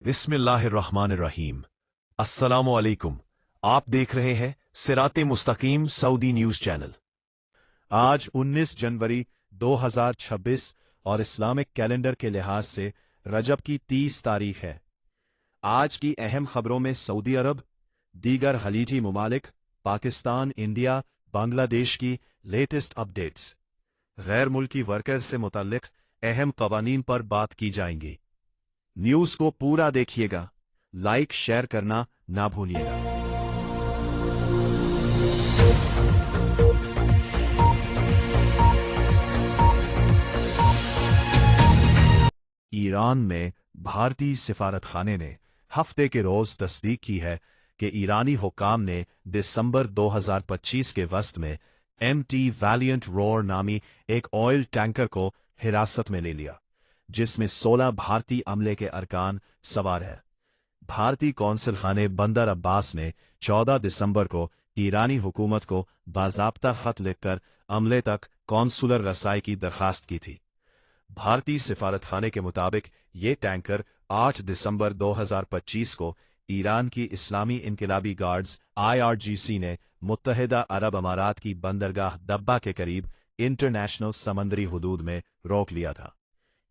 बिस्मिल्लाहिर्रहमानिर्रहीम। अस्सलामु अलैकुम। आप देख रहे हैं सिराते मुस्तकीम सऊदी न्यूज चैनल। आज 19 जनवरी 2026 और इस्लामिक कैलेंडर के लिहाज से रजब की 30 तारीख है। आज की अहम खबरों में सऊदी अरब, दीगर खलीजी ममालिक, पाकिस्तान, इंडिया, बांग्लादेश की लेटेस्ट अपडेट्स, गैर मुल्की वर्कर्स से मुतल्लिक अहम कवानीन पर बात की जाएंगी। न्यूज को पूरा देखिएगा, लाइक शेयर करना ना भूलिएगा। ईरान में भारतीय सिफारतखाने ने हफ्ते के रोज तस्दीक की है कि ईरानी हुक्काम ने दिसंबर 2025 के वस्त में MT वैलियंट रोर नामी एक ऑयल टैंकर को हिरासत में ले लिया, जिसमें 16 भारतीय अमले के अरकान सवार है। भारतीय कौंसल खाने बंदर अब्बास ने 14 दिसंबर को ईरानी हुकूमत को बाज़ाब्ता खत लिखकर अमले तक कौंसुलर रसाई की दरखास्त की थी। भारतीय सिफारतखाने के मुताबिक ये टैंकर 8 दिसंबर 2025 को ईरान की इस्लामी इनकलाबी गार्ड्स IRGC ने मुत्तहिदा अरब अमारात की बंदरगाह दब्बा के करीब इंटरनेशनल समंदरी हुदूद में रोक लिया था।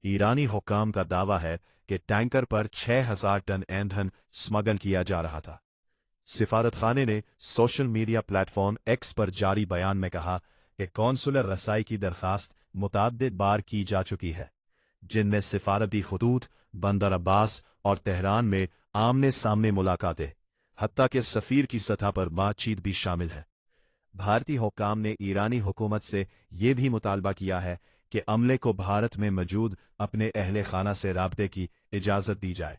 ईरानी हुक्काम का दावा है कि टैंकर पर 6000 टन ईंधन स्मगल किया जा रहा था। सिफारतखाने ने सोशल मीडिया प्लेटफॉर्म X पर जारी बयान में कहा कि कौंसुलर रसाई की दरखास्त मुतअद्दिद बार की जा चुकी है, जिनमें सिफारती खतूत, बंदर अब्बास और तेहरान में आमने सामने मुलाकातें, हत्ता के सफीर की सतह पर बातचीत भी शामिल है। भारतीय हुक्काम ने ईरानी हुकूमत से ये भी मुतालबा किया है कि अमले को भारत में मौजूद अपने अहले खाना से राब्ते की इजाज़त दी जाए।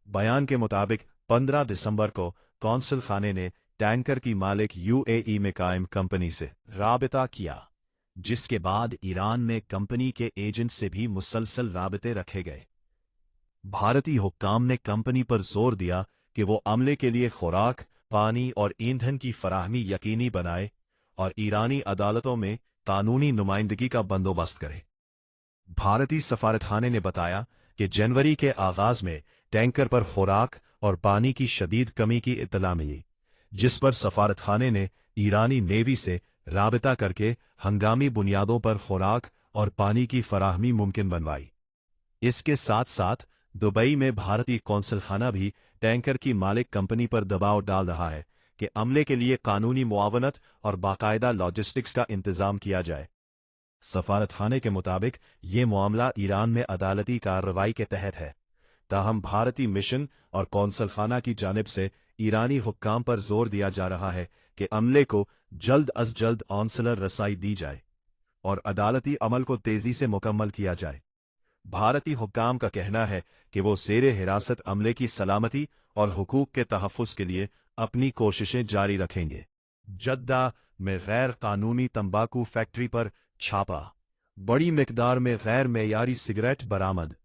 बयान के मुताबिक 15 दिसंबर को कौंसल खाने ने टैंकर की मालिक UAE में कायम कंपनी से राबता किया, जिसके बाद ईरान में कंपनी के एजेंट से भी मुसलसल राबते रखे गए। भारतीय हुक्काम ने कंपनी पर जोर दिया कि वो अमले के लिए खुराक, पानी और ईंधन की फराहमी यकीनी बनाए और ईरानी अदालतों में कानूनी नुमाइंदगी का बंदोबस्त करे। भारतीय सफारतखाने ने बताया कि जनवरी के आगाज में टैंकर पर खुराक और पानी की शदीद कमी की इत्तला मिली, जिस पर सफारतखाने ने ईरानी नेवी से राबता करके हंगामी बुनियादों पर खुराक और पानी की फराहमी मुमकिन बनवाई। इसके साथ साथ दुबई में भारतीय कौंसलखाना भी टैंकर की मालिक कंपनी पर दबाव डाल रहा है कि अमले के लिए कानूनी मुआवनत और बाकायदा लॉजिस्टिक्स का इंतजाम किया जाए। सफारतखाने के मुताबिक ये मामला ईरान में अदालती कार्रवाई के तहत है, ताहम भारतीय मिशन और कौंसलखाना की जानिब से ईरानी हुक्काम पर जोर दिया जा रहा है कि अमले को जल्द अज जल्द कौंसलर रसाई दी जाए और अदालती अमल को तेजी से मुकम्मल किया जाए। भारतीय हुक्काम का कहना है कि वो ज़ेरे हिरासत अमले की सलामती और हुकूक के तहफ़्फ़ुज़ के लिए अपनी कोशिशें जारी रखेंगे। जद्दा में गैर कानूनी तंबाकू फैक्ट्री पर छापा, बड़ी मिकदार में गैर मेयारी सिगरेट बरामद।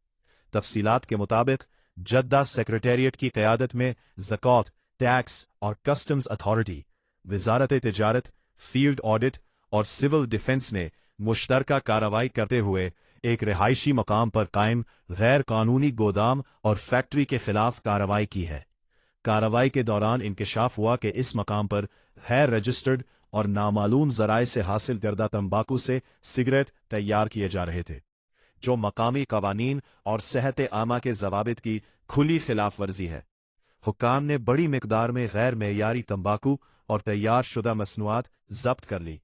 तफसीलात के मुताबिक जद्दा सेक्रेटेरिएट की क़यादत में ज़कात, टैक्स और कस्टम्स अथॉरिटी, वज़ारत तिजारत, फील्ड ऑडिट और सिविल डिफेंस ने मुश्तरका कार्रवाई करते हुए एक रिहायशी मकाम पर कायम गैर कानूनी गोदाम और फैक्ट्री के खिलाफ कार्रवाई की है। कार्रवाई के दौरान इंकशाफ हुआ कि इस मकाम पर गैर रजिस्टर्ड और नामालूम ज़राए से हासिल करदा तंबाकू से सिगरेट तैयार किए जा रहे थे, जो मकामी कवानीन और सेहत आमा के ज़वाबित की खुली खिलाफ वर्जी है। हुक्काम ने बड़ी मिकदार में गैर मेयारी तंबाकू और तैयार शुदा मसनूआत जब्त कर ली।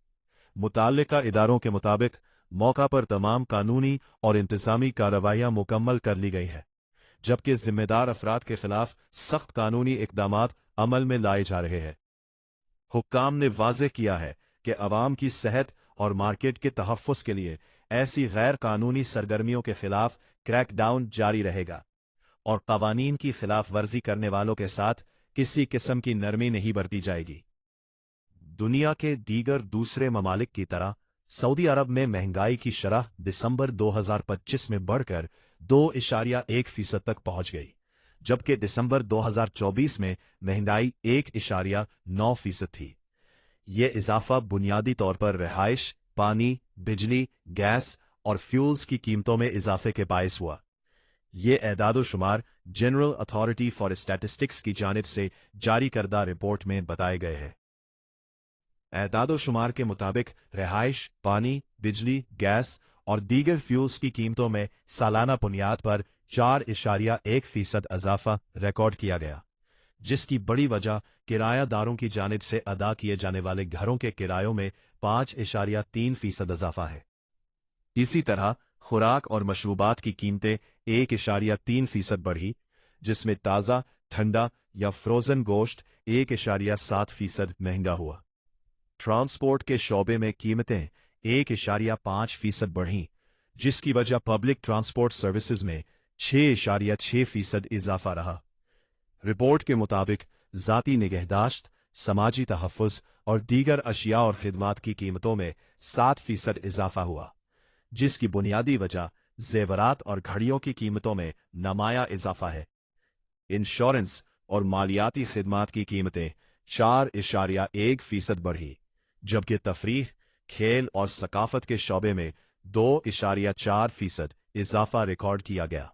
मुताल्लिका इदारों के मुताबिक मौका पर तमाम कानूनी और इंतजामी कार्रवाइयाँ मुकम्मल कर ली गई हैं, जबकि जिम्मेदार अफराद के खिलाफ सख्त कानूनी इकदामात अमल में लाए जा रहे हैं। हुक्काम ने वाज़ेह किया है कि अवाम की सेहत और मार्केट के तहफ़्फ़ुज़ के लिए ऐसी गैर कानूनी सरगर्मियों के खिलाफ क्रैकडाउन जारी रहेगा और कवानीन की खिलाफ वर्जी करने वालों के साथ किसी किस्म की नरमी नहीं बरती जाएगी। दुनिया के दीगर दूसरे ममालिक की तरह सऊदी अरब में महंगाई की शरह दिसंबर 2025 में बढ़कर 2.1% तक पहुंच गई, जबकि दिसंबर 2024 में महंगाई 1.9% थी। ये इजाफा बुनियादी तौर पर रिहाइश, पानी, बिजली, गैस और फ्यूल्स की कीमतों में इजाफे के बायस हुआ। ये एदाद शुमार जनरल अथॉरिटी फॉर स्टैटिस्टिक्स की जानिब से जारी करदा रिपोर्ट में बताए गए हैं। एदाद शुमार के मुताबिक रिहाइश, पानी, बिजली, गैस और दीगर फ्यूल्स की कीमतों में सालाना बुनियाद पर 4.1% इजाफा रिकॉर्ड किया गया, जिसकी बड़ी वजह किरायादारों की जानिब से अदा किए जाने वाले घरों के किरायों में 5.3% इजाफा है। इसी तरह खुराक और मशरूबात की कीमतें 1.3% बढ़ी, जिसमें ताज़ा, ठंडा या फ्रोजन गोश्त 1.7% महंगा हुआ। ट्रांसपोर्ट के शोबे में कीमतें 1.5% बढ़ीं, जिसकी वजह पब्लिक ट्रांसपोर्ट सर्विसेज में 6.6% इजाफा रहा। रिपोर्ट के मुताबिक ज़ाती निगहदाश्त, समाजी तहफ़्फ़ुज़ और दीगर अशिया और खिदमात की कीमतों में 7% इजाफा हुआ, जिसकी बुनियादी वजह ज़ेवरात और घड़ियों की कीमतों में नमाया इजाफा है। इंश्योरेंस और मालियाती खिदमात की कीमतें 4.1% बढ़ी, जबकि तफरीह, खेल और सकाफत के शोबे में 2.4% इजाफा रिकॉर्ड किया गया।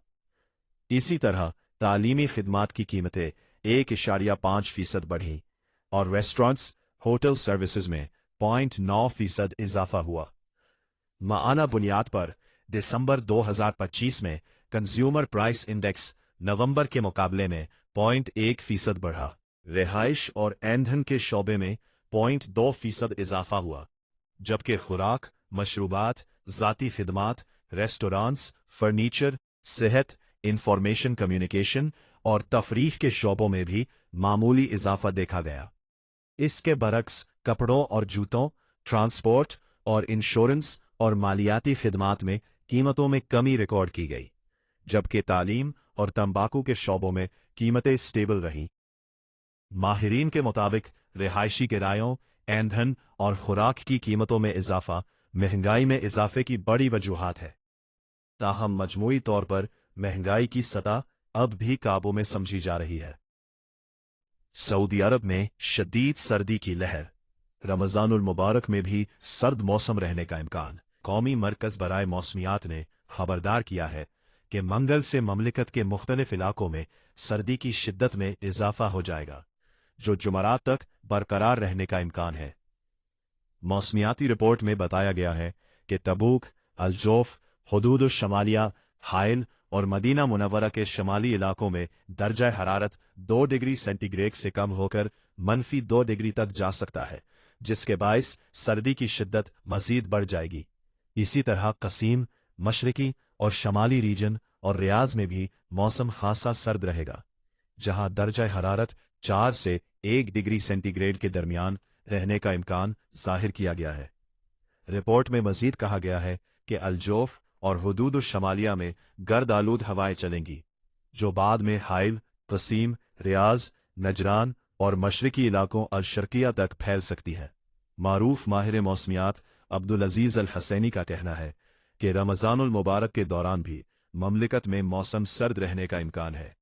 इसी तरह तालीमी खिदमात की कीमतें 1.5% बढ़ीं और रेस्टोरेंट्स, होटल सर्विसेज में 0.9% इजाफा हुआ। माआना बुनियाद पर दिसंबर 2025 में कंज्यूमर प्राइस इंडेक्स नवंबर के मुकाबले में 0.1% बढ़ा। रिहाइश और ईंधन के शोबे में 0.2% इजाफा हुआ, जबकि खुराक, मशरूबात, ज़ाती खिदमात, रेस्टोरेंट्स, फर्नीचर, सेहत, इंफॉर्मेशन कम्युनिकेशन और तफरीह के शोबों में भी मामूली इजाफा देखा गया। इसके बरक्स कपड़ों और जूतों, ट्रांसपोर्ट और इंश्योरेंस और मालियाती खिदमात में कीमतों में कमी रिकॉर्ड की गई, जबकि तालीम और तंबाकू के शोबों में कीमतें स्टेबल रहीं। माहिरीन के मुताबिक रिहायशी किरायों, ईंधन और खुराक की कीमतों में इजाफा महंगाई में इजाफे की बड़ी वजूहात है। ताहम मजमूई तौर पर महंगाई की सतह अब भी काबू में समझी जा रही है। सऊदी अरब में शदीद सर्दी की लहर, रमज़ानुल मुबारक में भी सर्द मौसम रहने का इम्कान। कौमी मरकज़ बराए मौसमियात ने खबरदार किया है कि मंगल से ममलिकत के मुख्तलिफ इलाकों में सर्दी की शिद्दत में इजाफा हो जाएगा, जो जुमरात तक बरकरार रहने का इम्कान है। मौसमियाती रिपोर्ट में बताया गया है कि तबूक, अलजोफ, हुदूद शमालिया, हाइल और मदीना मुनव्वरा के शमाली इलाकों में दर्जा हरारत 2 डिग्री सेंटीग्रेड से कम होकर -2 डिग्री तक जा सकता है, जिसके बायस सर्दी की शिद्दत मजीद बढ़ जाएगी। इसी तरह कसीम, मशरकी और शमाली रीजन और रियाज में भी मौसम खासा सर्द रहेगा, जहां दर्जा हरारत 4 से 1 डिग्री सेंटीग्रेड के दरमियान रहने का इम्कान जाहिर किया गया है। रिपोर्ट में मजीद कहा गया है कि अलजोफ और हुदूद शमालिया में गर्द आलूद हवाएं चलेंगी, जो बाद में हाइल, कसीम, रियाज, नजरान और मशरकी इलाकों अल-शर्किया तक फैल सकती है। मारूफ माहिर मौसमियात अब्दुल अजीज अल हसैनी का कहना है कि रमज़ानुल मुबारक के दौरान भी ममलिकत में मौसम सर्द रहने का इम्कान है।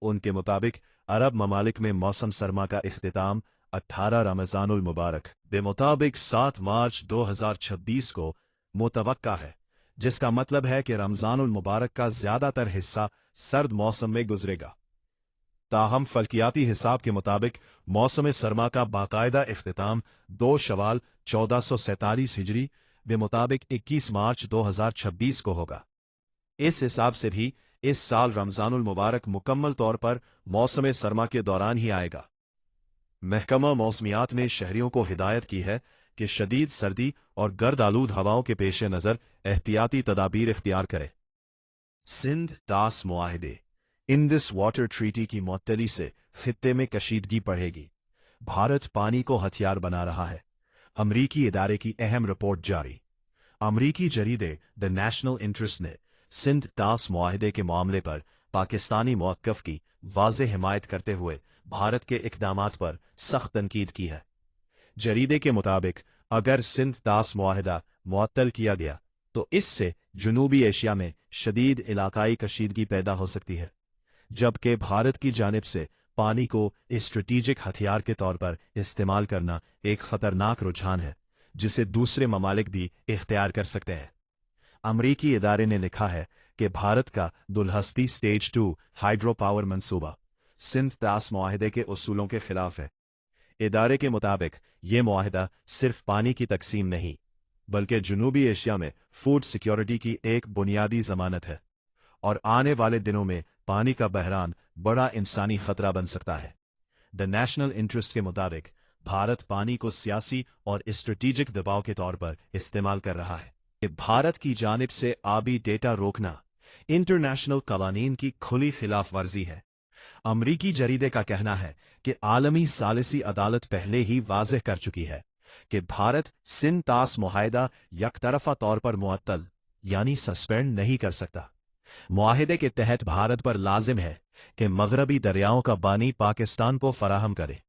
उनके मुताबिक अरब ममालिक में मौसम सरमा का इख्तिताम 18 रमज़ानुल मुबारक के मुताबिक 7 मार्च 2026 को मुतवक्का है, जिसका मतलब है कि रमज़ानुल मुबारक का ज़्यादातर हिस्सा सर्द मौसम में गुजरेगा। ताहम फल्कियाती हिसाब के मुताबिक मौसम सरमा का बाकायदा इख्तिताम 2 शवाल 1447 हिजरी के मुताबिक 21 मार्च 2026 को होगा। इस हिसाब से भी इस साल रमज़ानुल मुबारक मुकम्मल तौर पर मौसम सरमा के दौरान ही आएगा। महकमा मौसमियात ने शहरियों को हिदायत की है कि शदीद सर्दी और गर्द आलूद हवाओं के पेश नज़र एहतियाती तदाबीर इख्तियार करें। सिंध दास मुआहिदे इंडिस वाटर ट्रीटी की मुअत्तली से खित्ते में कशीदगी बढ़ेगी। भारत पानी को हथियार बना रहा है। अमरीकी इदारे की अहम रिपोर्ट जारी। अमरीकी जरीदे द नेशनल इंटरेस्ट ने सिंध दास मुआहिदे के मामले पर पाकिस्तानी मौक़िफ़ की वाज़ेह हिमायत करते हुए भारत के इक़दामात पर सख्त तनकीद की है। जरीदे के मुताबिक अगर सिंध दास मुआहिदा मुअत्तल किया गया तो इससे जनूबी एशिया में शदीद इलाकाई कशीदगी पैदा हो सकती है, जबकि भारत की जानिब से पानी को स्ट्रेटेजिक हथियार के तौर पर इस्तेमाल करना एक खतरनाक रुझान है, जिसे दूसरे ममालिक भी इख्तियार कर सकते हैं। अमरीकी इदारे ने लिखा है कि भारत का दुलहस्ती स्टेज 2 हाइड्रो पावर मंसूबा सिंध तास मुआहदे के उसूलों के खिलाफ है। इदारे के मुताबिक ये मुआहदा सिर्फ पानी की तकसीम नहीं बल्कि जनूबी एशिया में फूड सिक्योरिटी की एक बुनियादी जमानत है और आने वाले दिनों में पानी का बहरान बड़ा इंसानी खतरा बन सकता है। द नेशनल इंटरेस्ट के मुताबिक भारत पानी को सियासी और स्ट्रेटेजिक दबाव के तौर पर इस्तेमाल कर रहा है। भारत की जानिब से आबी डेटा रोकना इंटरनेशनल कवानीन की खुली खिलाफ वर्जी है। अमरीकी जरीदे का कहना है कि आलमी सालिसी अदालत पहले ही वाज़ेह कर चुकी है कि भारत सिंध तास मुआहदा यकतरफा तौर पर मुअत्तल यानी सस्पेंड नहीं कर सकता। मुआहदे के तहत भारत पर लाजिम है कि मगरबी दरियाओं का पानी पाकिस्तान को फराहम करे।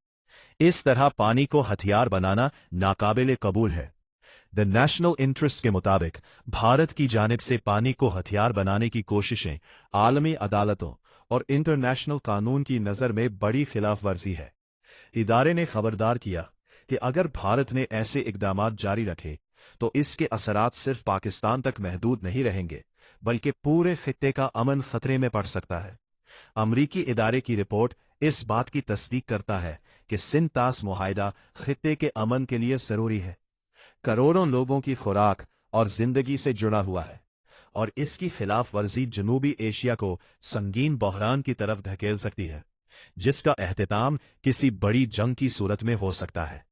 इस तरह पानी को हथियार बनाना नाकाबिले कबूल है। द नेशनल इंटरेस्ट के मुताबिक भारत की जानिब से पानी को हथियार बनाने की कोशिशें आलमी अदालतों और इंटरनेशनल कानून की नज़र में बड़ी खिलाफ वर्जी है। इदारे ने खबरदार किया कि अगर भारत ने ऐसे इकदामात जारी रखे तो इसके असरात सिर्फ पाकिस्तान तक महदूद नहीं रहेंगे बल्कि पूरे खित्ते का अमन खतरे में पड़ सकता है। अमरीकी इदारे की रिपोर्ट इस बात की तस्दीक करता है कि सिंध तास मुआहदा खित्ते के अमन के लिए जरूरी है। करोड़ों लोगों की खुराक और जिंदगी से जुड़ा हुआ है और इसकी खिलाफ वर्जी जनूबी एशिया को संगीन बहरान की तरफ धकेल सकती है जिसका एहतिमाम किसी बड़ी जंग की सूरत में हो सकता है।